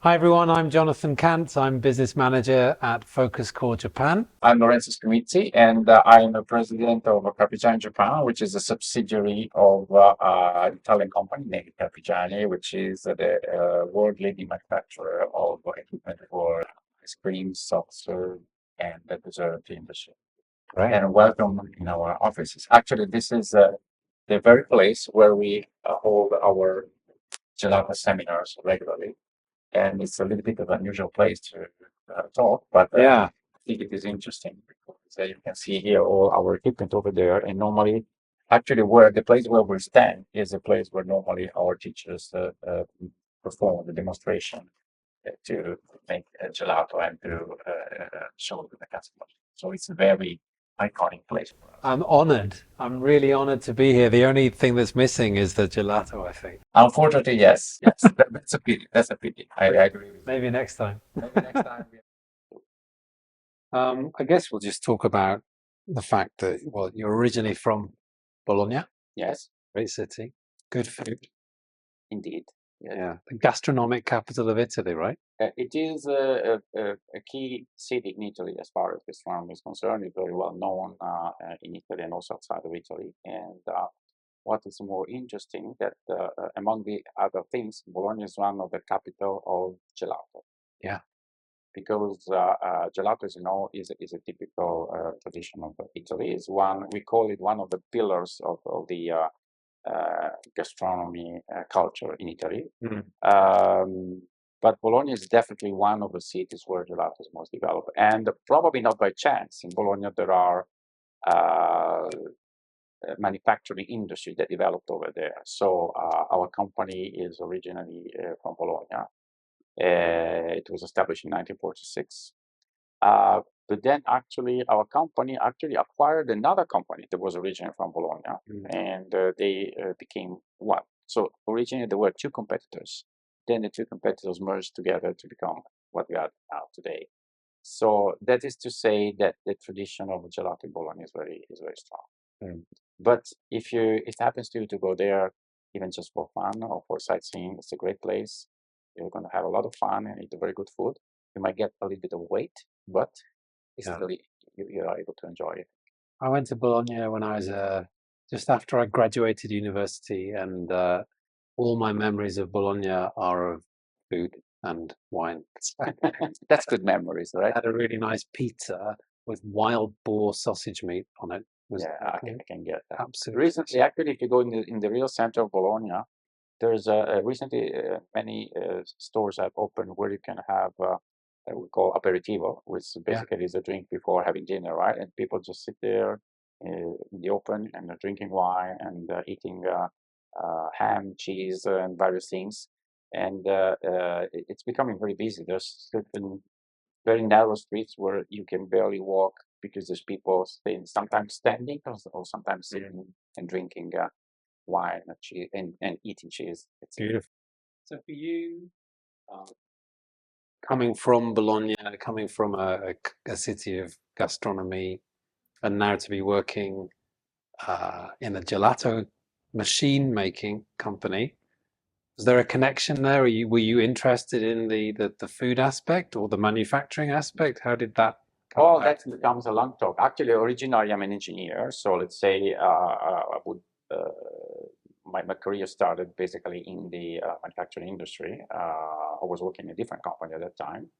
Hi everyone, I'm Jonathan Kant. I'm business manager at FocusCore Japan. I'm Lorenzo, and I'm the president of Carpigiani Japan, which is a subsidiary of Italian company named Carpigiani, which is the world leading manufacturer of equipment for ice cream, soft serve, and the dessert industry. Great. And welcome in our offices. Actually, this is the very place where we hold our gelato seminars regularly, and it's a little bit of an unusual place to talk, but Yeah. I think it is interesting because you can see here all our equipment over there, and normally, actually, where the place where we stand is a place where normally our teachers perform the demonstration to make a gelato and to show to the customers. So it's a very iconic place for us. I'm honored. I'm really honored to be here. The only thing that's missing is the gelato, I think. Unfortunately, yes, that's a pity. That's a pity. I agree with you. Maybe next time. Maybe next time. I guess we'll just talk about the fact that, well, you're originally from Bologna, Yes, great city, good food. indeed. Yes. Yeah, the gastronomic capital of Italy, right? It is a key city in Italy as far as gastronomy is concerned. It's very well known in Italy and also outside of Italy. And what is more interesting that among the other things, Bologna is one of the capital of gelato. Yeah. Because gelato, as you know, is a typical tradition of Italy. Is one we call it one of the pillars of the gastronomy culture in Italy. But Bologna is definitely one of the cities where gelato is most developed, and probably not by chance. In Bologna, there are manufacturing industry that developed over there. So our company is originally from Bologna. It was established in 1946. But then actually our company actually acquired another company that was originally from Bologna, and they became one. So originally there were two competitors. Then the two competitors merged together to become what we are now today. So that is to say that the tradition of gelato in Bologna is very strong. But if it happens to you to go there, even just for fun or for sightseeing, it's a great place. You're going to have a lot of fun and eat very good food. You might get a little bit of weight, but it's Yeah. still you are able to enjoy it. I went to Bologna when I was just after I graduated university, and all my memories of Bologna are of food and wine. That's good memories, I right? had a really nice pizza with wild boar sausage meat on it. It was Yeah, I can get that. absolutely Recently, actually, if you go in the real center of Bologna, there's recently many stores have opened where you can have we call aperitivo, which basically is a drink before having dinner, right? And people just sit there in the open and drinking wine and eating ham, cheese, and various things. And it's becoming very busy. There's certain very narrow streets where you can barely walk because there's people staying, sometimes standing or sometimes sitting and drinking wine and cheese and eating cheese. It's beautiful. So for you, um, coming from Bologna, coming from a city of gastronomy, and now to be working in a gelato machine making company, was there a connection there? Were you interested in the food aspect or the manufacturing aspect? How did that come Oh, about? that becomes a long talk. Actually, originally I'm an engineer, so let's say I would my career started basically in the manufacturing industry. I was working in a different company at that time.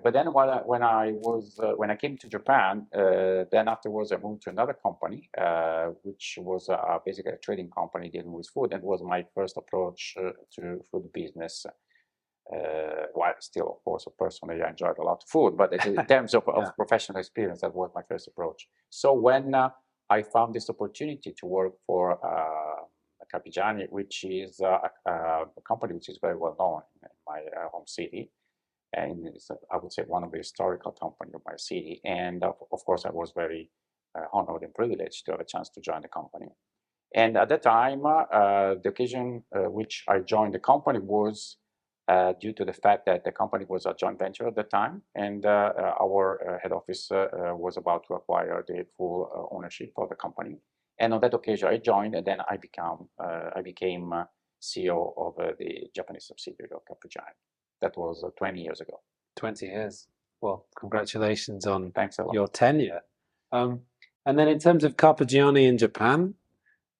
But then when I came to Japan, then afterwards I moved to another company, which was basically a trading company dealing with food, and was my first approach to food business. While still, of course, personally, I enjoyed a lot of food, but in terms of professional experience, that was my first approach. So when I found this opportunity to work for Carpigiani, which is a company which is very well known in my home city, and it's, I would say, one of the historical companies of my city. And of course, I was very honored and privileged to have a chance to join the company. And at the time, the occasion which I joined the company was due to the fact that the company was a joint venture at the time, and our head office was about to acquire the full ownership of the company. And on that occasion, I joined, and then I became CEO of the Japanese subsidiary of Carpigiani. That was 20 years ago. 20 years. Well, congratulations on Thanks a lot. your tenure. And then in terms of Carpigiani in Japan,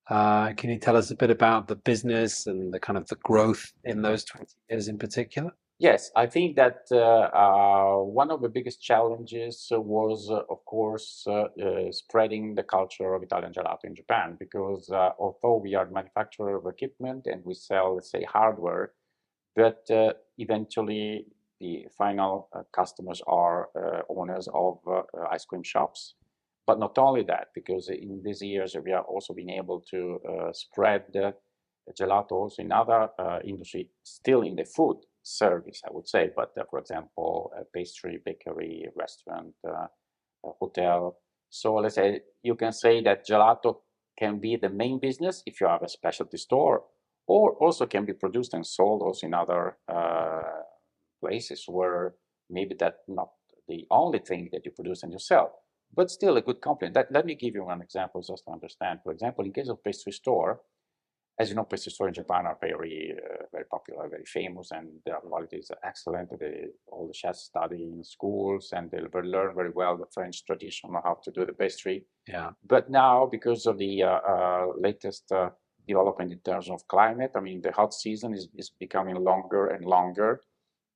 can you tell us a bit about the business and the kind of the growth in those 20 years in particular? Yes, I think that one of the biggest challenges was, of course, spreading the culture of Italian gelato in Japan, because although we are a manufacturer of equipment and we sell, let's say, hardware, but eventually the final customers are owners of ice cream shops. But not only that, because in these years we have also been able to spread gelato also in other industry, still in the food service, I would say, but for example, pastry, bakery, restaurant, hotel. So let's say you can say that gelato can be the main business if you have a specialty store, or also can be produced and sold also in other places where maybe that's not the only thing that you produce and you sell, but still a good company. Let me give you one example just to understand. For example, in case of pastry store, as you know, pastry stores in Japan are very, very popular, very famous, and their quality is excellent. All the chefs study in schools, and they learn very well the French tradition of how to do the pastry. Yeah. But now, because of the latest development in terms of climate, I mean, the hot season is becoming longer and longer,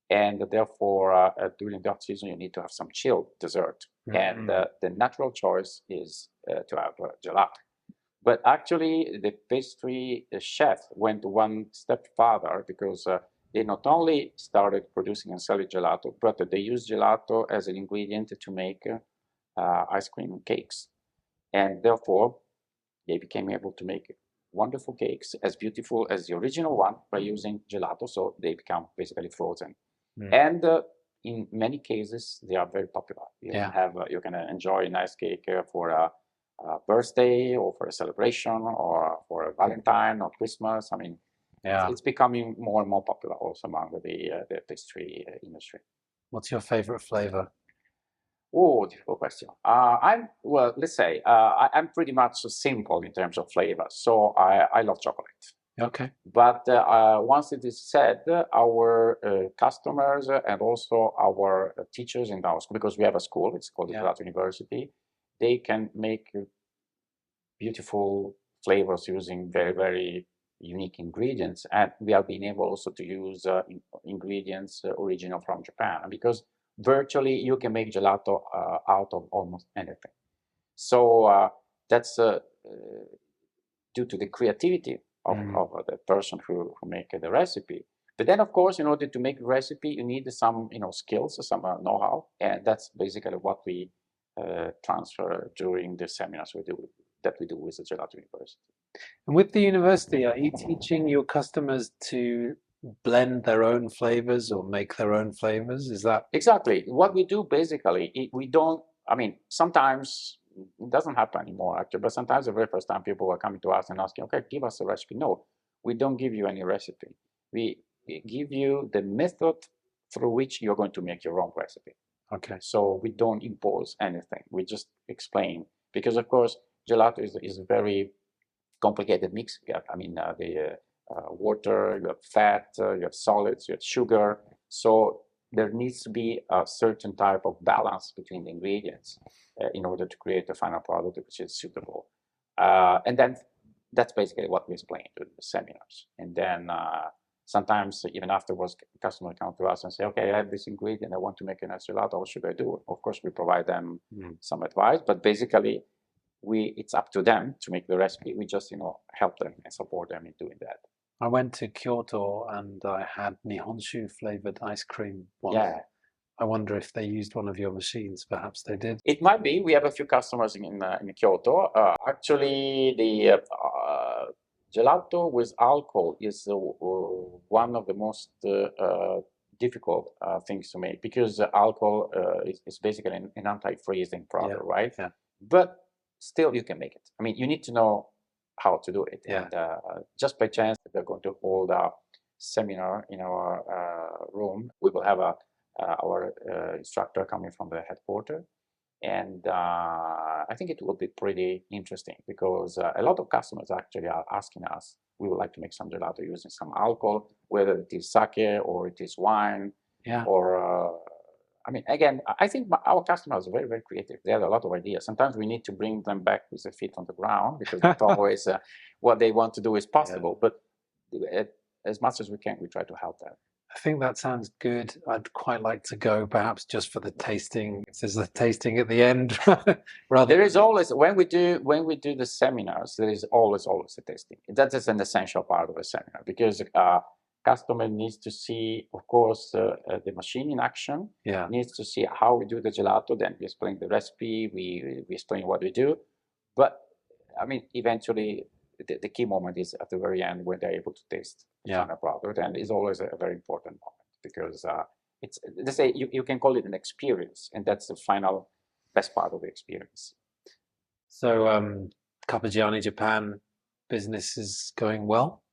and therefore, during the hot season, you need to have some chilled dessert. And the natural choice is to have gelato. But actually, the pastry chef went one step further, because they not only started producing and selling gelato, but they used gelato as an ingredient to make ice cream cakes. And therefore, they became able to make wonderful cakes as beautiful as the original one by using gelato. So they become basically frozen. And in many cases, they are very popular. You can enjoy a nice cake for a birthday, or for a celebration, or for a Valentine or Christmas. I mean, it's becoming more and more popular also among the pastry industry. What's your favorite flavor? Oh, difficult question. Well, let's say I'm pretty much simple in terms of flavor. So I love chocolate. Okay. But once it is said, our customers and also our teachers in our school, because we have a school, it's called the Gelato University, they can make beautiful flavors using very, very unique ingredients. And we have been able also to use ingredients original from Japan, because virtually you can make gelato out of almost anything. So that's due to the creativity of the person who make the recipe. But then, of course, in order to make a recipe, you need some skills, some know-how, and that's basically what we transfer during the seminars we do with the Gelato University. And with the university, are you teaching your customers to blend their own flavors or make their own flavors? Is that exactly what we do? Basically, we don't. I mean, sometimes it doesn't happen anymore, actually. But sometimes the very first time people are coming to us and asking, "Okay, give us a recipe." No, we don't give you any recipe. We give you the method through which you're going to make your own recipe. Okay. So we don't impose anything. We just explain, because of course gelato is a very complicated mix. You have, the water, you have fat, you have solids, you have sugar. So there needs to be a certain type of balance between the ingredients in order to create a final product which is suitable. And then that's basically what we explain to the seminars. And then sometimes even afterwards, customers come to us and say, "Okay, I have this ingredient, I want to make a nice gelato. What should I do?" Of course, we provide them some advice, but basically, it's up to them to make the recipe. We just, help them and support them in doing that. I went to Kyoto and I had Nihonshu flavored ice cream once. Yeah. I wonder if they used one of your machines. Perhaps they did. It might be. We have a few customers in Kyoto. Actually, the gelato with alcohol is one of the most difficult things to make, because alcohol is basically an anti-freezing product, right? Yeah. But still, you can make it. I mean, you need to know how to do it. Yeah. And just by chance, we're going to hold a seminar in our room. We will have our instructor coming from the headquarters. And I think it will be pretty interesting, because a lot of customers actually are asking us, we would like to make some gelato using some alcohol, whether it is sake or it is wine, Yeah. or I mean, again, I think our customers are very, very creative. They have a lot of ideas. Sometimes we need to bring them back with their feet on the ground because not always what they want to do is possible. Yeah. But as much as we can, we try to help them. I think that sounds good. I'd quite like to go, perhaps just for the tasting. If there's a tasting at the end, rather. There is always when we do the seminars. There is always a tasting. That is an essential part of a seminar because customer needs to see, of course, the machine in action. Yeah. Needs to see how we do the gelato. Then we explain the recipe. We explain what we do. But I mean, eventually, the key moment is at the very end when they're able to taste the final product, and it's always a very important moment because it's, they say you can call it an experience, and that's the final best part of the experience. So, Carpigiani Japan business is going well?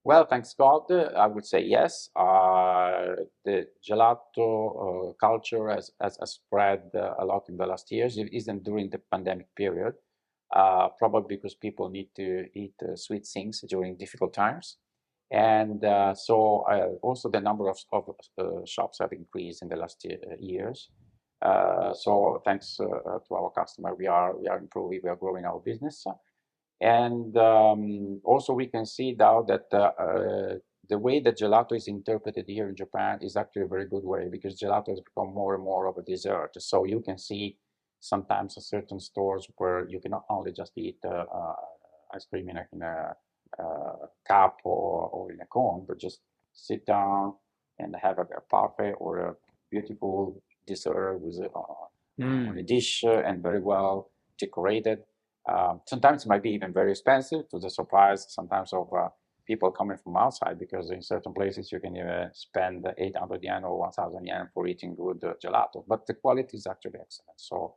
Well, thanks God, I would say yes. The gelato culture has spread a lot in the last years, even during the pandemic period, probably because people need to eat sweet things during difficult times. And so also the number of shops have increased in the last years. So thanks to our customer, we are improving, we are growing our business. And also we can see now that the way that gelato is interpreted here in Japan is actually a very good way because gelato has become more and more of a dessert. So you can see sometimes at certain stores where you can not only just eat ice cream in a cup or in a cone, but just sit down and have a parfait or a beautiful dessert with on a dish and very well decorated. Sometimes it might be even very expensive, to the surprise sometimes of people coming from outside, because in certain places you can even spend 800 yen or 1,000 yen for eating good gelato, but the quality is actually excellent. So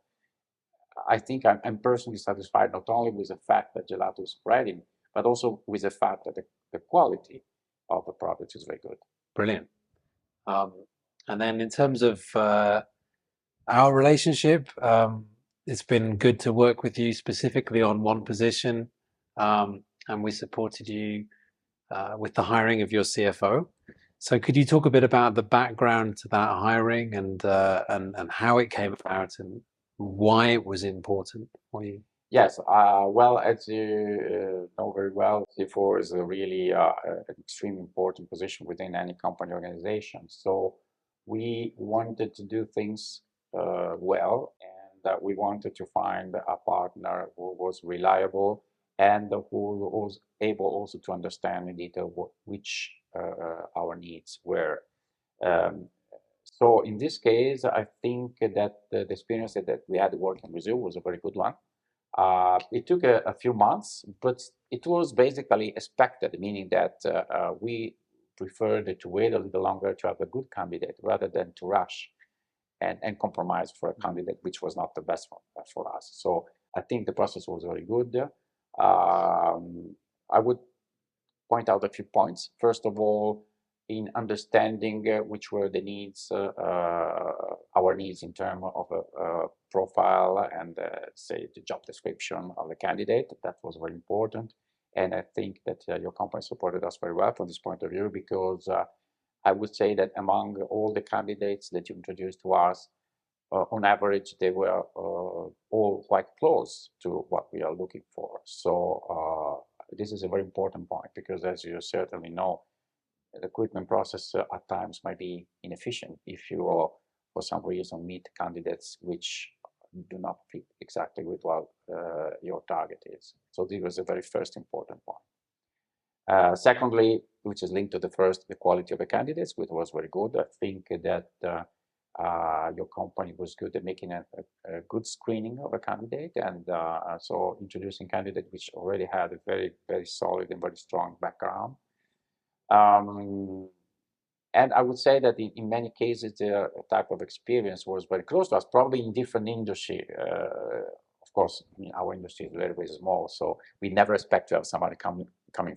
I think I'm personally satisfied not only with the fact that gelato is spreading, but also with the fact that the quality of the product is very good. Brilliant. And then in terms of our relationship, it's been good to work with you specifically on one position, and we supported you with the hiring of your CFO. So could you talk a bit about the background to that hiring and how it came about and why it was important for you? Yes, well, as you know very well, CFO is a really an extremely important position within any company organization. So we wanted to do things well, and we wanted to find a partner who was reliable and who was able also to understand in detail which our needs were. So in this case, I think that the experience that we had working in Brazil was a very good one. It took a few months, but it was basically expected, meaning that we preferred to wait a little longer to have a good candidate rather than to rush and compromise for a candidate which was not the best one for us. So I think the process was very good. I would point out a few points. First of all, in understanding which were the needs, our needs in terms of a profile and say the job description of the candidate. That was very important. And I think that your company supported us very well from this point of view, because I would say that among all the candidates that you introduced to us, on average, they were all quite close to what we are looking for. So this is a very important point, because as you certainly know, the recruitment process at times might be inefficient if you, for some reason, meet candidates which do not fit exactly with what your target is. So this was the very first important point. Secondly, which is linked to the first, the quality of the candidates, which was very good. I think that your company was good at making a good screening of a candidate, and so introducing candidates which already had a very, very solid and very strong background. And I would say that in many cases, the type of experience was very close to us, probably in different industry. Of course, I mean, our industry is very, very small, so we never expect to have somebody coming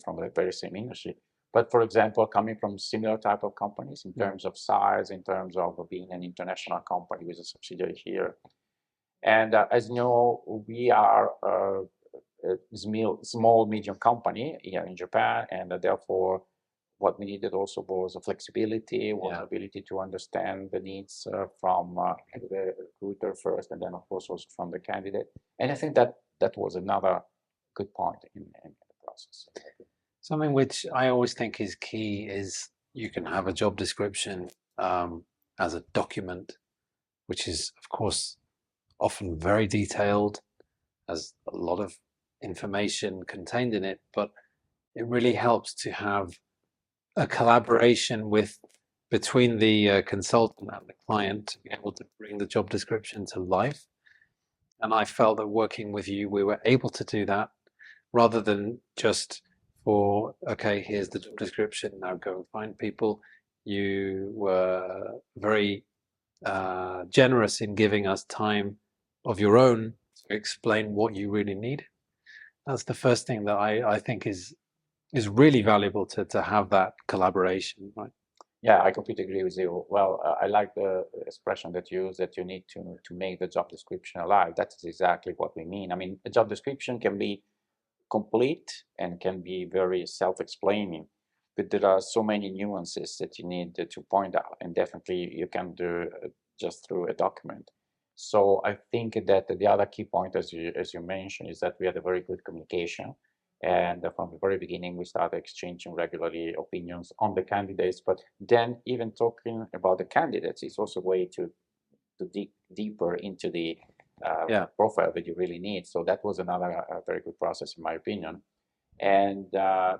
from the very same industry. But for example, coming from similar type of companies in terms of size, in terms of being an international company with a subsidiary here. And as you know, we are small, medium company here in Japan, and therefore what we needed also was a flexibility, was ability to understand the needs from the recruiter first, and then of course also from the candidate. And I think that was another good point in the process. Something which I always think is key is you can have a job description as a document, which is of course often very detailed, has a lot of information contained in it, but it really helps to have a collaboration between the consultant and the client to be able to bring the job description to life. And I felt that working with you, we were able to do that rather than just okay, here's the job description, now go and find people. You were very generous in giving us time of your own to explain what you really need. That's the first thing that I think is really valuable to have that collaboration, right? Yeah, I completely agree with you. Well, I like the expression that you use, that you need to make the job description alive. That's exactly what we mean. I mean, a job description can be complete and can be very self-explaining, but there are so many nuances that you need to point out, and definitely you can do just through a document. So I think that the other key point, as you mentioned, is that we had a very good communication. And from the very beginning, we started exchanging regularly opinions on the candidates. But then even talking about the candidates is also a way to dig deeper into the profile that you really need. So that was another very good process, in my opinion. And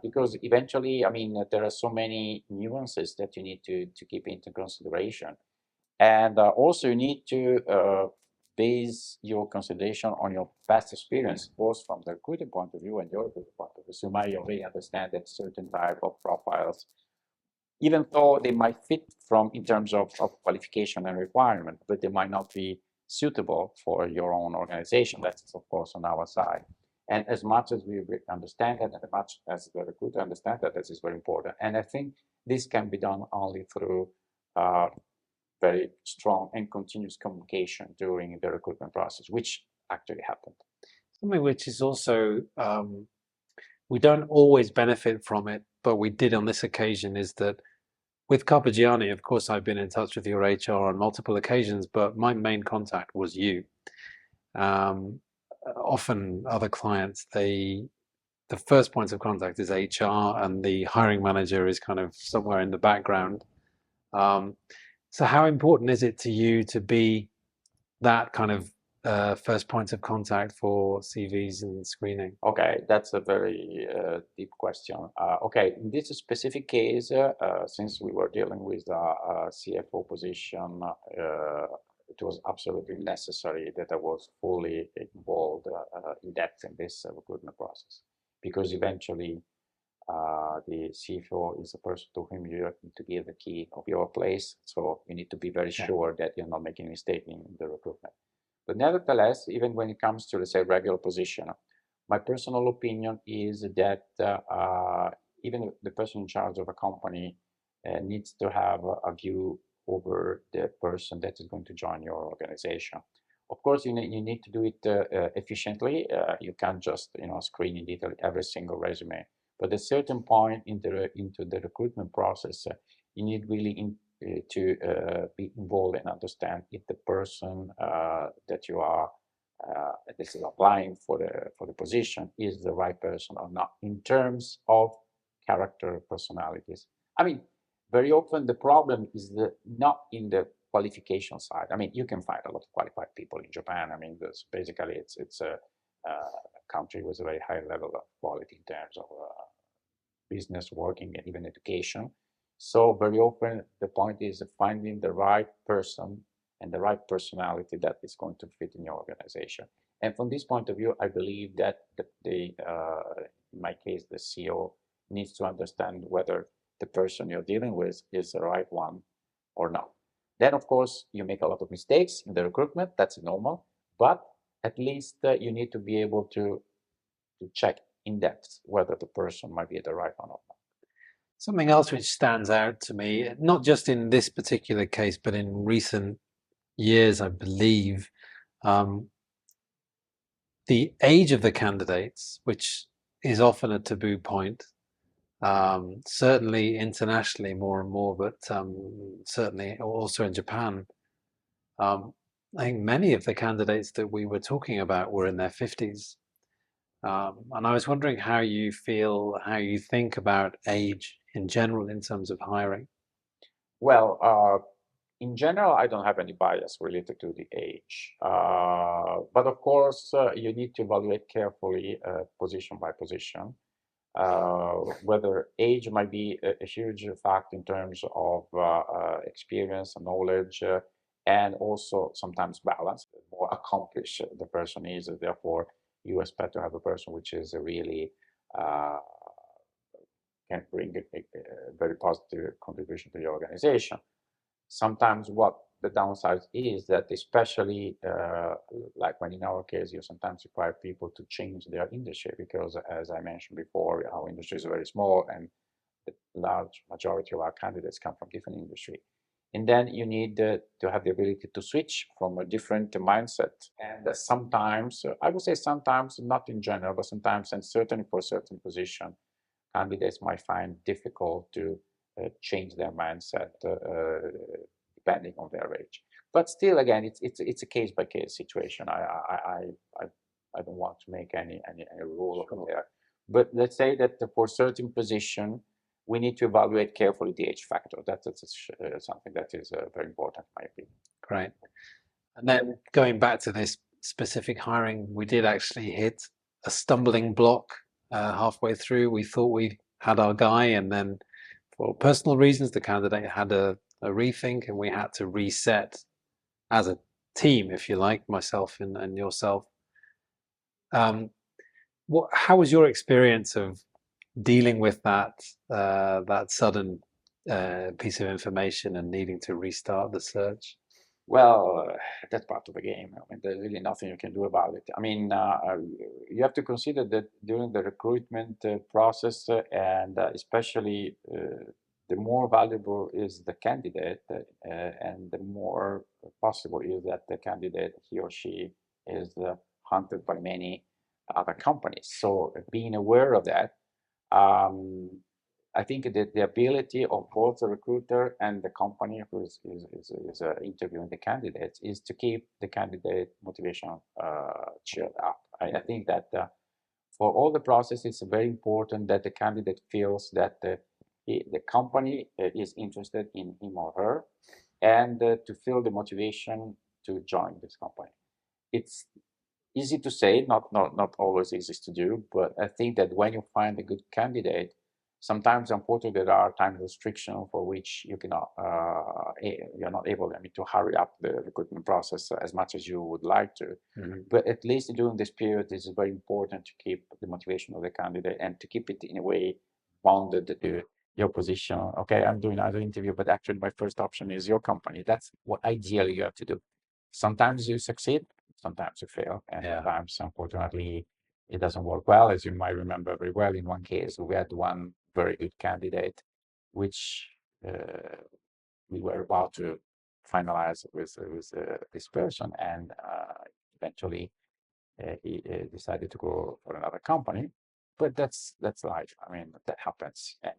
because eventually, I mean, there are so many nuances that you need to keep into consideration. And also you need to base your consideration on your past experience, both from the recruiting point of view and your recruiting point of view. So you might already understand that certain type of profiles, even though they might fit in terms of qualification and requirement, but they might not be suitable for your own organization. That's of course on our side. And as much as we understand that, and as much as the recruiter understands that, this is very important. And I think this can be done only through very strong and continuous communication during the recruitment process, which actually happened. Something which is also, we don't always benefit from it, but we did on this occasion, is that with Carpigiani, of course, I've been in touch with your HR on multiple occasions, but my main contact was you. Often other clients, the first point of contact is HR, and the hiring manager is kind of somewhere in the background. So how important is it to you to be that kind of first point of contact for CVs and screening? Okay, that's a very deep question. Okay, in this specific case, since we were dealing with a CFO position, it was absolutely necessary that I was fully involved in depth in this recruitment process, because eventually the CFO is the person to whom you need to give the key of your place. So you need to be very sure that you're not making a mistake in the recruitment. But nevertheless, even when it comes to, let's say, regular position, my personal opinion is that even the person in charge of a company needs to have a view over the person that is going to join your organization. Of course, you need to do it efficiently. You can't just screen in detail every single resume. But at a certain point into the recruitment process, you need really to be involved and understand if the person that you are this is applying for the position is the right person or not, in terms of character, personalities. I mean, very often the problem is not in the qualification side. I mean, you can find a lot of qualified people in Japan. I mean, basically it's a country with a very high level of quality in terms of business, working, and even education. So very often the point is finding the right person and the right personality that is going to fit in your organization. And from this point of view, I believe that in my case, the CEO needs to understand whether the person you're dealing with is the right one or not. Then, of course, you make a lot of mistakes in the recruitment. That's normal. But at least you need to be able to check in depth whether the person might be the right one or not. Something else which stands out to me, not just in this particular case, but in recent years, I believe, the age of the candidates, which is often a taboo point, certainly internationally more and more, but certainly also in Japan. I think many of the candidates that we were talking about were in their 50s. And I was wondering how you feel, how you think about age in general in terms of hiring. Well, in general, I don't have any bias related to the age. But of course, you need to evaluate carefully position by position. Whether age might be a huge factor in terms of experience and knowledge, and also sometimes balance. The more accomplished the person is, therefore, you expect to have a person which is really uh, can bring a very positive contribution to the organization. Sometimes what the downside is that, especially like when in our case, you sometimes require people to change their industry because, as I mentioned before, our industry is very small and the large majority of our candidates come from different industry. And then you need to have the ability to switch from a different mindset. And sometimes, I would say sometimes, not in general, but sometimes, and certainly for certain position, candidates might find difficult to change their mindset depending on their age. But still, again, it's a case by case situation. I don't want to make any rule over there. But let's say that for certain position, we need to evaluate carefully the age factor. That's something that is very important, in my opinion. Great. And then going back to this specific hiring, we did actually hit a stumbling block halfway through. We thought we had our guy, and then for personal reasons, the candidate had a rethink, and we had to reset as a team, if you like, myself and yourself. How was your experience of dealing with that that sudden piece of information and needing to restart the search? Well, that's part of the game. I mean, there's really nothing you can do about it. I mean, you have to consider that during the recruitment process, and especially the more valuable is the candidate, and the more possible is that the candidate, he or she, is hunted by many other companies. So being aware of that, um, I think that the ability of both the recruiter and the company who is interviewing the candidates is to keep the candidate motivation cheered up. I think that for all the process, it's very important that the candidate feels that the company is interested in him or her, and to feel the motivation to join this company. It's easy to say, not always easy to do, but I think that when you find a good candidate, sometimes unfortunately there are time restrictions for which you cannot you're not able, I mean, to hurry up the recruitment process as much as you would like to. Mm-hmm. But at least during this period, it is very important to keep the motivation of the candidate and to keep it in a way bounded to your position. Okay, I'm doing another interview, but actually my first option is your company. That's what ideally you have to do. Sometimes you succeed, sometimes you fail, and sometimes, unfortunately, it doesn't work well. As you might remember very well, in one case, we had one very good candidate, which we were about to finalize with this person, and eventually he decided to go for another company. But that's life. I mean, that happens. And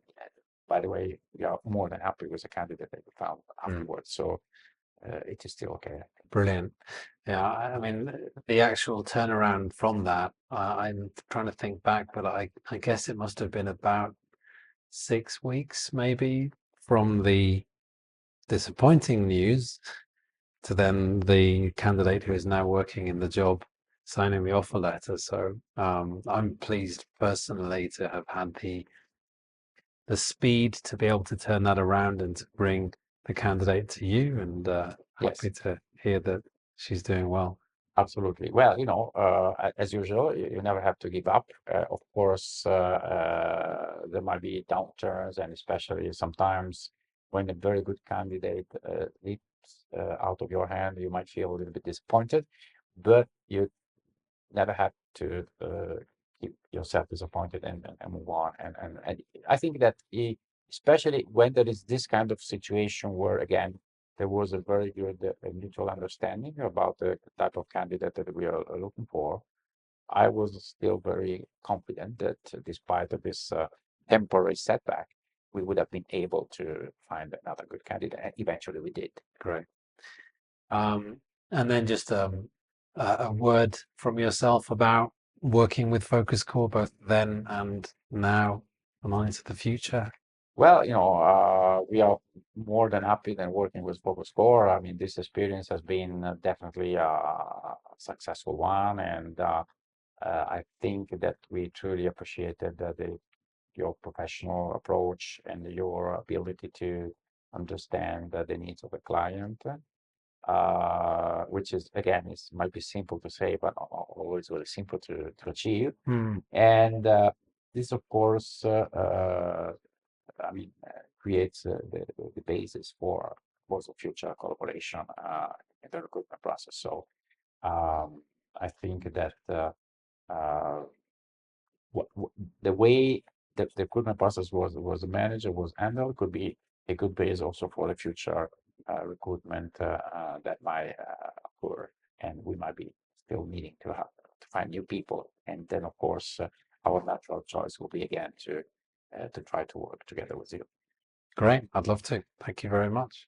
by the way, we are more than happy with the candidate that we found afterwards. So it is still okay. Brilliant. Yeah, I mean, the actual turnaround from that, I'm trying to think back, but I guess it must have been about 6 weeks, maybe, from the disappointing news to then the candidate who is now working in the job signing the offer letter. So I'm pleased personally to have had the speed to be able to turn that around and to bring the candidate to you, and happy to hear that she's doing well. Absolutely. Well, as usual, you never have to give up. Of course, there might be downturns, and especially sometimes when a very good candidate leaps out of your hand, you might feel a little bit disappointed, but you never have to keep yourself disappointed and move on. And I think that especially when there is this kind of situation where, again, there was a very good mutual understanding about the type of candidate that we are looking for, I was still very confident that despite of this temporary setback, we would have been able to find another good candidate. And eventually we did. Great. And then just a word from yourself about working with FocusCore, both then and now and on into the future. Well, we are more than happy than working with FocusCore. I mean, this experience has been definitely a successful one, and I think that we truly appreciated your professional approach and your ability to understand the needs of the client, which is again, might be simple to say, but always very simple to achieve. And this, of course, I mean, creates the basis for also future collaboration in the recruitment process. So I think that the way that the recruitment process was managed, was handled, could be a good base also for the future recruitment that might occur, and we might be still needing to find new people. And then, of course, our natural choice will be again to try to work together with you. Great. I'd love to. Thank you very much.